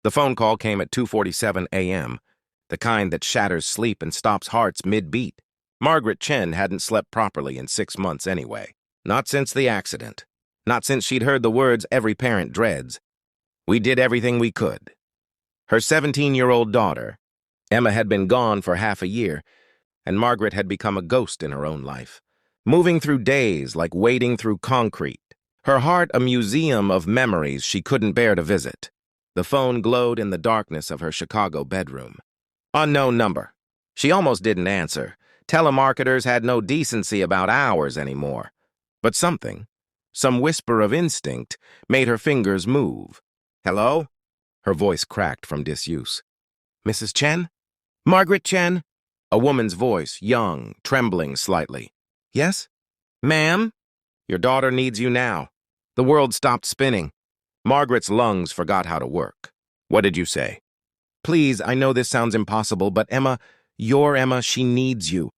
The phone call came at 2:47 a.m., the kind that shatters sleep and stops hearts mid-beat. Margaret Chen hadn't slept properly in 6 months anyway. Not since the accident. Not since she'd heard the words every parent dreads. We did everything we could. Her 17-year-old daughter, Emma, had been gone for half a year, and Margaret had become a ghost in her own life, moving through days like wading through concrete, her heart a museum of memories she couldn't bear to visit. The phone glowed in the darkness of her Chicago bedroom. Unknown number. She almost didn't answer. Telemarketers had no decency about hours anymore. But something, some whisper of instinct, made her fingers move. Hello? Her voice cracked from disuse. Mrs. Chen? Margaret Chen? A woman's voice, young, trembling slightly. Yes? Ma'am? Your daughter needs you now. The world stopped spinning. Margaret's lungs forgot how to work. What did you say? Please, I know this sounds impossible, but Emma, your Emma, she needs you.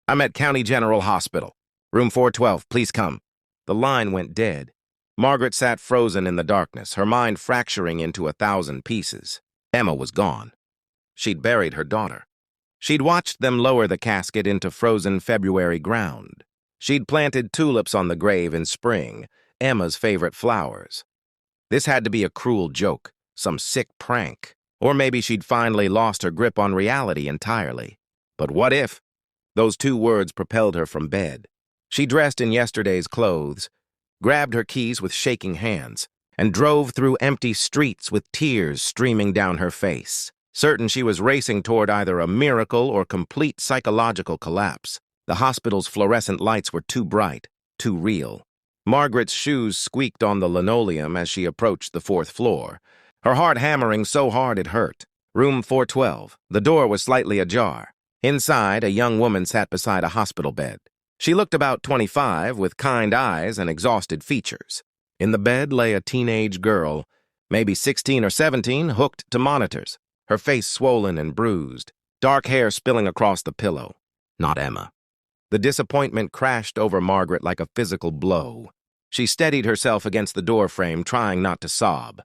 I'm at County General Hospital. Room 412, please come. The line went dead. Margaret sat frozen in the darkness, her mind fracturing into 1,000 pieces. Emma was gone. She'd buried her daughter. She'd watched them lower the casket into frozen February ground. She'd planted tulips on the grave in spring, Emma's favorite flowers. This had to be a cruel joke, some sick prank. Or maybe she'd finally lost her grip on reality entirely. But what if? Those two words propelled her from bed. She dressed in yesterday's clothes, grabbed her keys with shaking hands, and drove through empty streets with tears streaming down her face, certain she was racing toward either a miracle or complete psychological collapse. The hospital's fluorescent lights were too bright, too real. Margaret's shoes squeaked on the linoleum as she approached the 4th floor, her heart hammering so hard it hurt. Room 412. The door was slightly ajar. Inside, a young woman sat beside a hospital bed. She looked about 25, with kind eyes and exhausted features. In the bed lay a teenage girl, maybe 16 or 17, hooked to monitors, her face swollen and bruised, dark hair spilling across the pillow. Not Emma. The disappointment crashed over Margaret like a physical blow. She steadied herself against the doorframe, trying not to sob.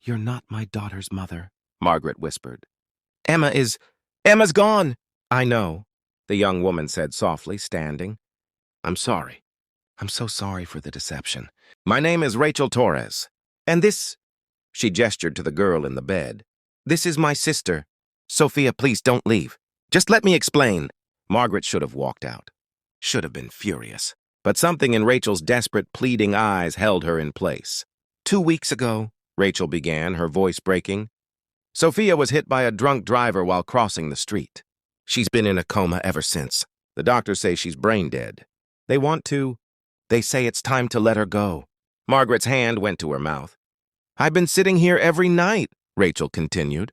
You're not my daughter's mother, Margaret whispered. Emma's gone. I know, the young woman said softly, standing. I'm sorry. I'm so sorry for the deception. My name is Rachel Torres. And this, she gestured to the girl in the bed. This is my sister. Sophia, please don't leave. Just let me explain. Margaret should have walked out. Should have been furious. But something in Rachel's desperate, pleading eyes held her in place. 2 weeks ago, Rachel began, her voice breaking, Sophia was hit by a drunk driver while crossing the street. She's been in a coma ever since. The doctors say she's brain dead. They say it's time to let her go. Margaret's hand went to her mouth. I've been sitting here every night, Rachel continued,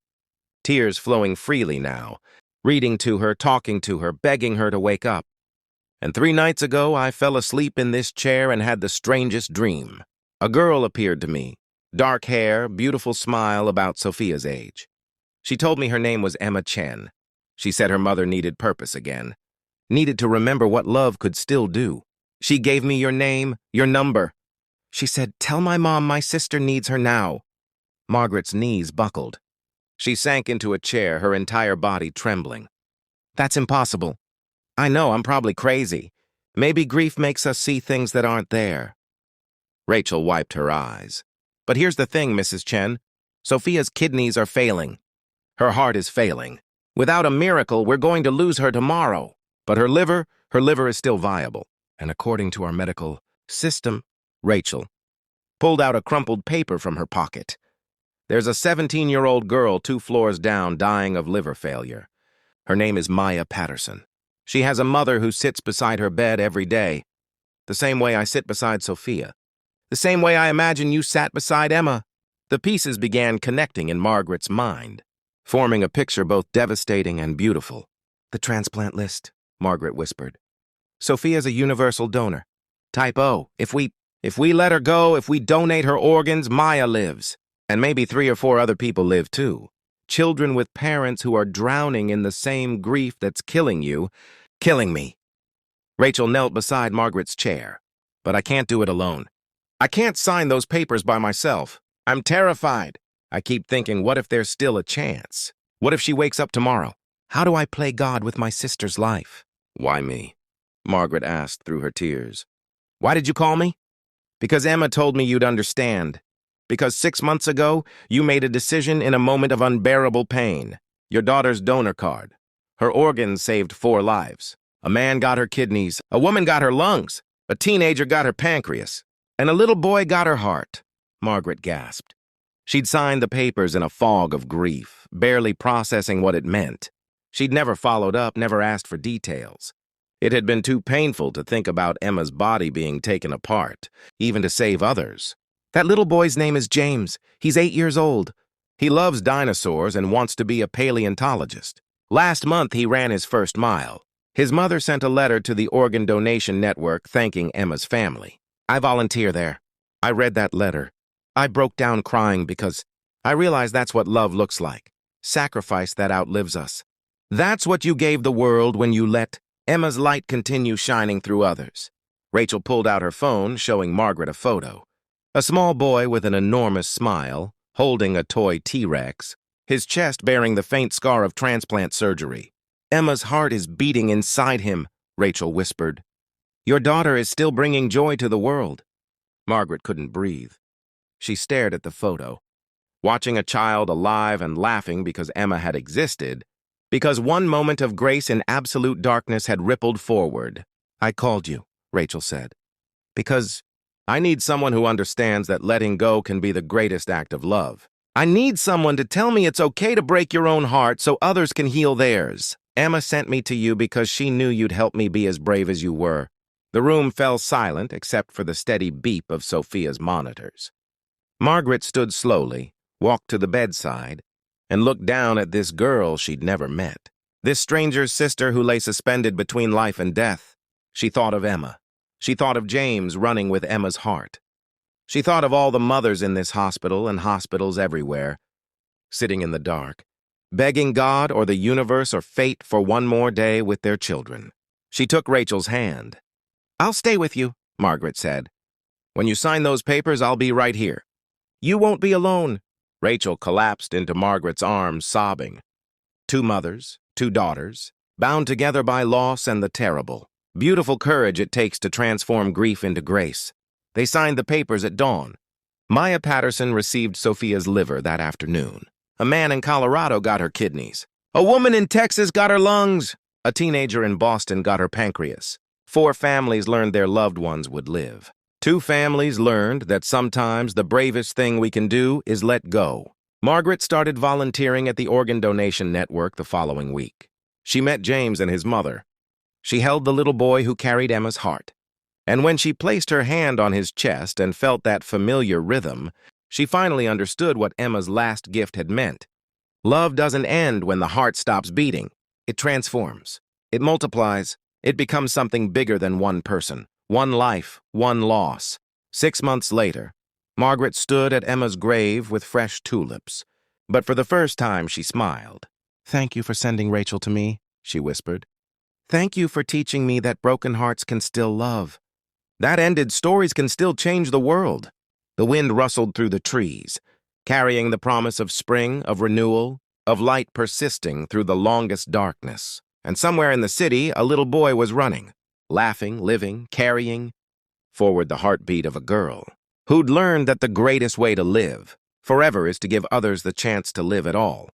tears flowing freely now, reading to her, talking to her, begging her to wake up. And 3 nights ago, I fell asleep in this chair and had the strangest dream. A girl appeared to me, dark hair, beautiful smile, about Sophia's age. She told me her name was Emma Chen. She said her mother needed purpose again, needed to remember what love could still do. She gave me your name, your number. She said, tell my mom my sister needs her now. Margaret's knees buckled. She sank into a chair, her entire body trembling. That's impossible. I know, I'm probably crazy. Maybe grief makes us see things that aren't there. Rachel wiped her eyes. But here's the thing, Mrs. Chen. Sophia's kidneys are failing. Her heart is failing. Without a miracle, we're going to lose her tomorrow. But her liver is still viable. And according to our medical system, Rachel pulled out a crumpled paper from her pocket. There's a 17-year-old girl 2 floors down dying of liver failure. Her name is Maya Patterson. She has a mother who sits beside her bed every day, the same way I sit beside Sophia, the same way I imagine you sat beside Emma. The pieces began connecting in Margaret's mind, forming a picture both devastating and beautiful. The transplant list, Margaret whispered. Sophia's a universal donor. Type O. If we let her go, if we donate her organs, Maya lives. And maybe 3 or 4 other people live too. Children with parents who are drowning in the same grief that's killing you, killing me. Rachel knelt beside Margaret's chair. But I can't do it alone. I can't sign those papers by myself. I'm terrified. I keep thinking, what if there's still a chance? What if she wakes up tomorrow? How do I play God with my sister's life? Why me? Margaret asked through her tears. Why did you call me? Because Emma told me you'd understand. Because 6 months ago, you made a decision in a moment of unbearable pain. Your daughter's donor card. Her organs saved 4 lives. A man got her kidneys, a woman got her lungs, a teenager got her pancreas, and a little boy got her heart. Margaret gasped. She'd signed the papers in a fog of grief, barely processing what it meant. She'd never followed up, never asked for details. It had been too painful to think about Emma's body being taken apart, even to save others. That little boy's name is James. He's 8 years old. He loves dinosaurs and wants to be a paleontologist. Last month, he ran his first mile. His mother sent a letter to the Organ Donation Network thanking Emma's family. I volunteer there. I read that letter. I broke down crying because I realized that's what love looks like. Sacrifice that outlives us. That's what you gave the world when you let Emma's light continue shining through others. Rachel pulled out her phone, showing Margaret a photo. A small boy with an enormous smile, holding a toy T-Rex, his chest bearing the faint scar of transplant surgery. Emma's heart is beating inside him, Rachel whispered. Your daughter is still bringing joy to the world. Margaret couldn't breathe. She stared at the photo, watching a child alive and laughing because Emma had existed, because one moment of grace in absolute darkness had rippled forward. I called you, Rachel said, because I need someone who understands that letting go can be the greatest act of love. I need someone to tell me it's okay to break your own heart so others can heal theirs. Emma sent me to you because she knew you'd help me be as brave as you were. The room fell silent except for the steady beep of Sophia's monitors. Margaret stood slowly, walked to the bedside, and looked down at this girl she'd never met. This stranger's sister who lay suspended between life and death. She thought of Emma. She thought of James running with Emma's heart. She thought of all the mothers in this hospital and hospitals everywhere, sitting in the dark, begging God or the universe or fate for one more day with their children. She took Rachel's hand. I'll stay with you, Margaret said. When you sign those papers, I'll be right here. You won't be alone. Rachel collapsed into Margaret's arms, sobbing. 2 mothers, 2 daughters, bound together by loss and the terrible. Beautiful courage it takes to transform grief into grace. They signed the papers at dawn. Maya Patterson received Sophia's liver that afternoon. A man in Colorado got her kidneys. A woman in Texas got her lungs. A teenager in Boston got her pancreas. 4 families learned their loved ones would live. 2 families learned that sometimes the bravest thing we can do is let go. Margaret started volunteering at the Organ Donation Network the following week. She met James and his mother. She held the little boy who carried Emma's heart. And when she placed her hand on his chest and felt that familiar rhythm, she finally understood what Emma's last gift had meant. Love doesn't end when the heart stops beating. It transforms. It multiplies. It becomes something bigger than one person. One life, one loss. 6 months later, Margaret stood at Emma's grave with fresh tulips. But for the first time, she smiled. Thank you for sending Rachel to me, she whispered. Thank you for teaching me that broken hearts can still love. That ended stories can still change the world. The wind rustled through the trees, carrying the promise of spring, of renewal, of light persisting through the longest darkness. And somewhere in the city, a little boy was running. Laughing, living, carrying forward the heartbeat of a girl who'd learned that the greatest way to live forever is to give others the chance to live at all.